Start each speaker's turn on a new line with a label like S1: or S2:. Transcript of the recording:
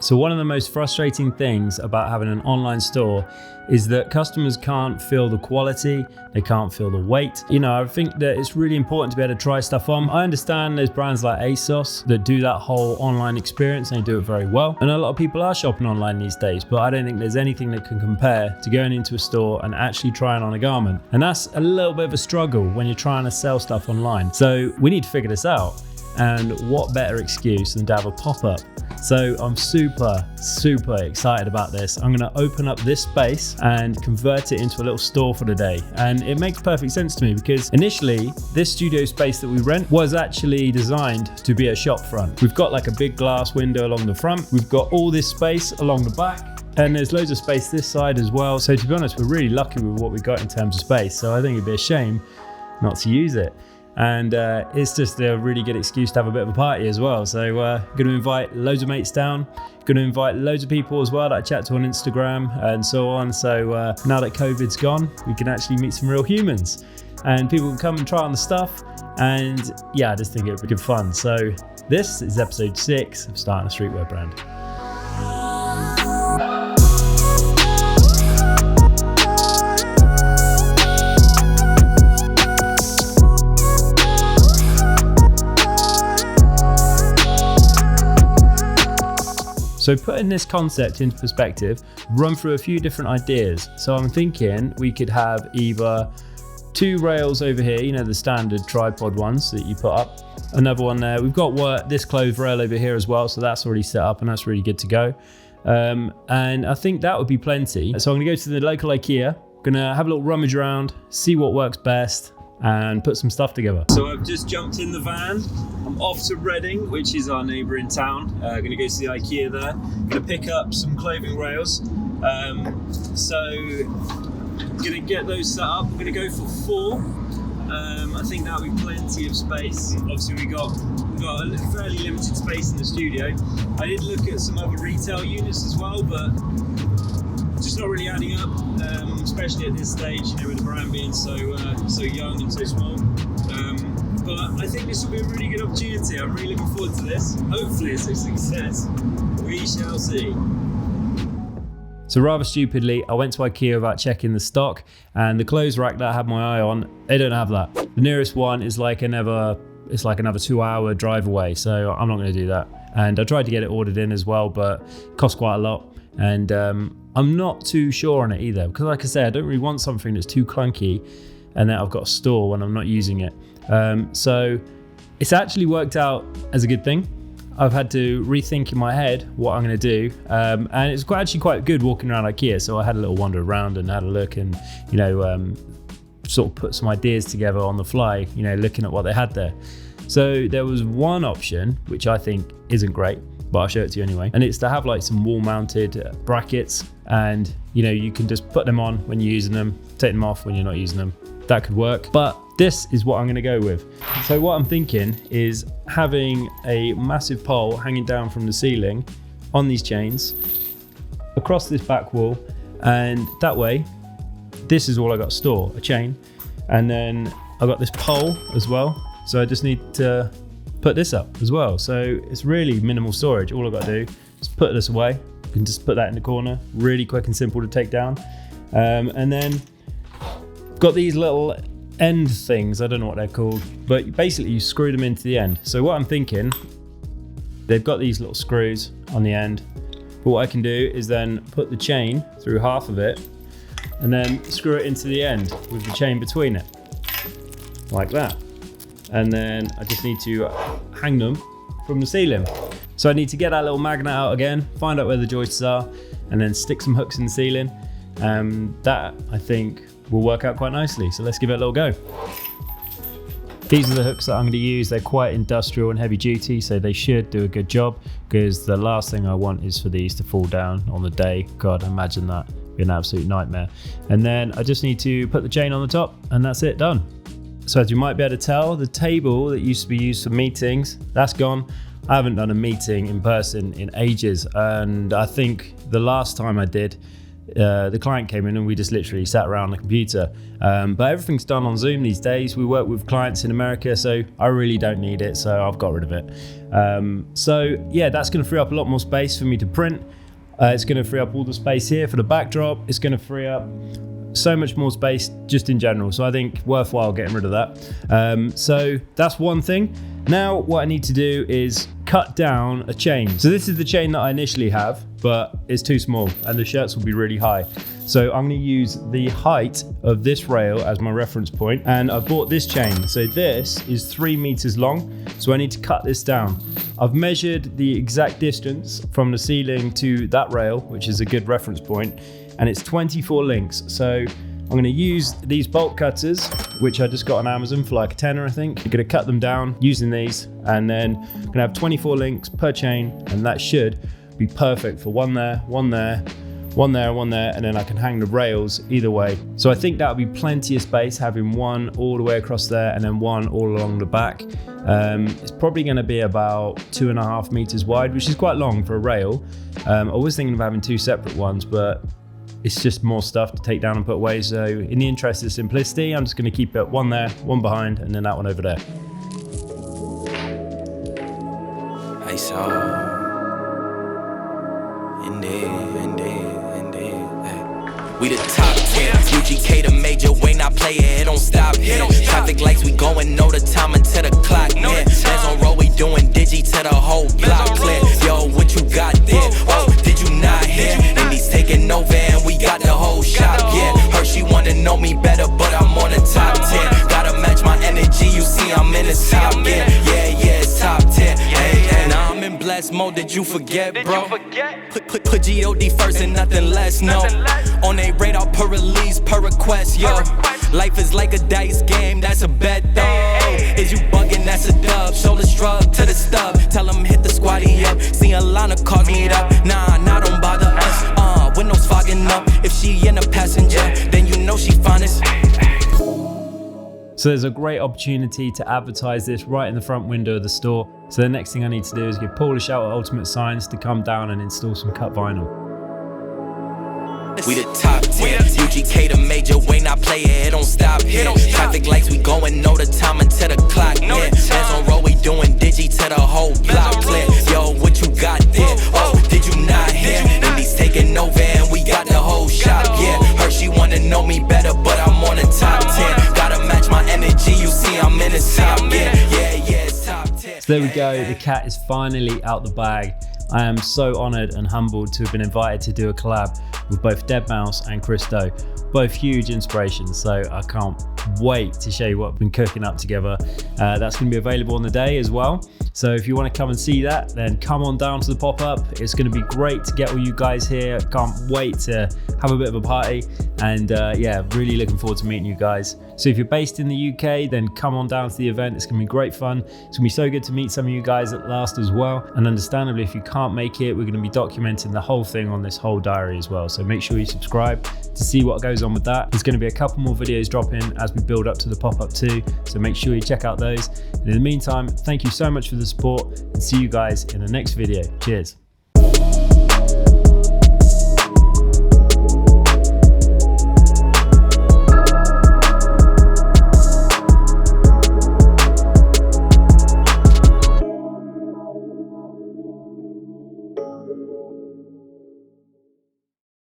S1: So one of the most frustrating things about having an online store is that customers can't feel the quality, they can't feel the weight. You know, I think that it's really important to be able to try stuff on. I understand there's brands like ASOS that do that whole online experience and they do it very well. And a lot of people are shopping online these days, but I don't think there's anything that can compare to going into a store and actually trying on a garment. And that's a little bit of a struggle when you're trying to sell stuff online. So we need to figure this out. And what better excuse than to have a pop-up? So I'm super excited about this. I'm gonna open up this space and convert it into a little store for the day. And it makes perfect sense to me because initially this studio space that we rent was actually designed to be a shop front. We've got like a big glass window along the front. We've got all this space along the back. And there's loads of space this side as well. So to be honest, we're really lucky with what we got in terms of space. So I think it'd be a shame not to use it. And it's just a really good excuse to have a bit of a party as well. So going to invite loads of mates down, going to invite loads of people as well that I chat to on Instagram and so on. So now that COVID's gone, we can actually meet some real humans and people can come and try on the stuff. And yeah, I just think it would be good fun. So this is episode 6 of starting a streetwear brand. So putting this concept into perspective, run through a few different ideas. So I'm thinking we could have either 2 rails over here, you know, the standard tripod ones that you put up. Another one there. We've got this clothes rail over here as well. So that's already set up and that's really good to go. And I think that would be plenty. So I'm gonna go to the local IKEA, gonna have a little rummage around, see what works best and put some stuff together. So I've just jumped in the van. I'm off to Reading, which is our neighbour in town. Gonna go to the IKEA there. Gonna pick up some clothing rails. So gonna get those set up. We're gonna go for 4. I think that'll be plenty of space. Obviously we got a fairly limited space in the studio. I did look at some other retail units as well, but just not really adding up, especially at this stage, you know, with the brand being so young and so small. But I think this will be a really good opportunity. I'm really looking forward to this. Hopefully it's a success. We shall see. So rather stupidly, I went to IKEA without checking the stock, and the clothes rack that I had my eye on, they don't have that. The nearest one is like another 2-hour drive away, so I'm not going to do that. And I tried to get it ordered in as well, but it cost quite a lot. And I'm not too sure on it either, because like I said, I don't really want something that's too clunky and that I've got to store when I'm not using it. So it's actually worked out as a good thing. I've had to rethink in my head what I'm going to do, and it's actually quite good walking around IKEA. So I had a little wander around and had a look, and you know, sort of put some ideas together on the fly. You know, looking at what they had there. So there was one option which I think isn't great, but I'll show it to you anyway. And it's to have like some wall-mounted brackets, and you know, you can just put them on when you're using them, take them off when you're not using them. That could work, but this is what I'm gonna go with. So what I'm thinking is having a massive pole hanging down from the ceiling on these chains across this back wall, and that way, this is all I got to store, a chain. And then I've got this pole as well. So I just need to put this up as well. So it's really minimal storage. All I've got to do is put this away. You can just put that in the corner, really quick and simple to take down. And then got these little end things, I don't know what they're called, but basically you screw them into the end. So what I'm thinking, they've got these little screws on the end, but what I can do is then put the chain through half of it and then screw it into the end with the chain between it, like that. And then I just need to hang them from the ceiling. So I need to get that little magnet out again, find out where the joists are, and then stick some hooks in the ceiling. That I think will work out quite nicely. So let's give it a little go. These are the hooks that I'm going to use. They're quite industrial and heavy duty, so they should do a good job, because the last thing I want is for these to fall down on the day. God, imagine that. It'd be an absolute nightmare. And then I just need to put the chain on the top, and that's it, done. So as you might be able to tell, the table that used to be used for meetings, that's gone. I haven't done a meeting in person in ages, and I think the last time I did, the client came in and we just literally sat around the computer. But everything's done on Zoom these days. We work with clients in America, so I really don't need it, so I've got rid of it. So yeah, that's going to free up a lot more space for me to print. It's going to free up all the space here for the backdrop. It's going to free up so much more space just in general. So I think worthwhile getting rid of that. So that's one thing. Now what I need to do is cut down a chain. So this is the chain that I initially have, but it's too small and the shirts will be really high. So I'm going to use the height of this rail as my reference point, and I bought this chain. So this is 3 meters long, so I need to cut this down. I've measured the exact distance from the ceiling to that rail, which is a good reference point, and it's 24 links. So I'm going to use these bolt cutters, which I just got on Amazon for like a tenner, I think. I'm going to cut them down using these, and then I'm going to have 24 links per chain, and that should be perfect for one there, one there, one there, one there, and then I can hang the rails either way. So I think that'll be plenty of space, having one all the way across there and then one all along the back. It's probably going to be about 2.5 meters wide, which is quite long for a rail. I was thinking of having 2 separate ones, but it's just more stuff to take down and put away. So in the interest of simplicity, I'm just going to keep it one there, one behind, and then that one over there.
S2: I saw we the top 10, UGK the major, when I play it, it don't stop here. Traffic lights, we going, know the time until the clock hit. Hands on roll, we doing digi to the whole block clear. Yo, what you got there? Oh, did you not hear? And he's taking over and we got the whole shop, yeah. Her, she wanna know me better, but I'm on the top 10. Gotta match my energy, you see I'm in the top, yeah. Yeah, it's top 10, hey. Now I'm in blessed mode, did you forget, bro? Put G.O.D. first and nothing less, no. On a radar per release, per request, yo. Life is like a dice game, that's a bet though. Is you bugging, that's a dub. Shoulder shrug to the stub. Tell them hit the squatty up. See a line of cars meet up. Nah, don't bother us. Windows fogging up. If she in a passenger, then you know she finest.
S1: So there's a great opportunity to advertise this right in the front window of the store. So the next thing I need to do is give Paul a shout at Ultimate Signs to come down and install some cut vinyl.
S2: We the top 10, UGK the major, when I play it, it don't stop here. Traffic lights, we going, know the time until the clock hit. Hands on roll, we doing digi to the whole block clear. Yo, what you got there? Oh, did you not hear? And he's taking over and we got the whole shop, yeah. Her, she wanna know me better, but I'm on the top 10. Gotta match my energy, you see I'm in the top, yeah, it's top 10.
S1: So there we go, the cat is finally out the bag. I am so honoured and humbled to have been invited to do a collab with both deadmau5 and Christo, both huge inspirations, so I can't wait to show you what we've been cooking up together. That's going to be available on the day as well, so if you want to come and see that, then come on down to the pop-up. It's going to be great to get all you guys here. Can't wait to have a bit of a party, and yeah, really looking forward to meeting you guys. So if you're based in the UK, then come on down to the event. It's going to be great fun. It's going to be so good to meet some of you guys at last as well, and understandably, if you can't make it, we're going to be documenting the whole thing on this whole diary as well, so make sure you subscribe to see what goes on with that. There's going to be a couple more videos dropping as we build up to the pop-up too, so make sure you check out those. And in the meantime, thank you so much for the support, and see you guys in the next video. Cheers.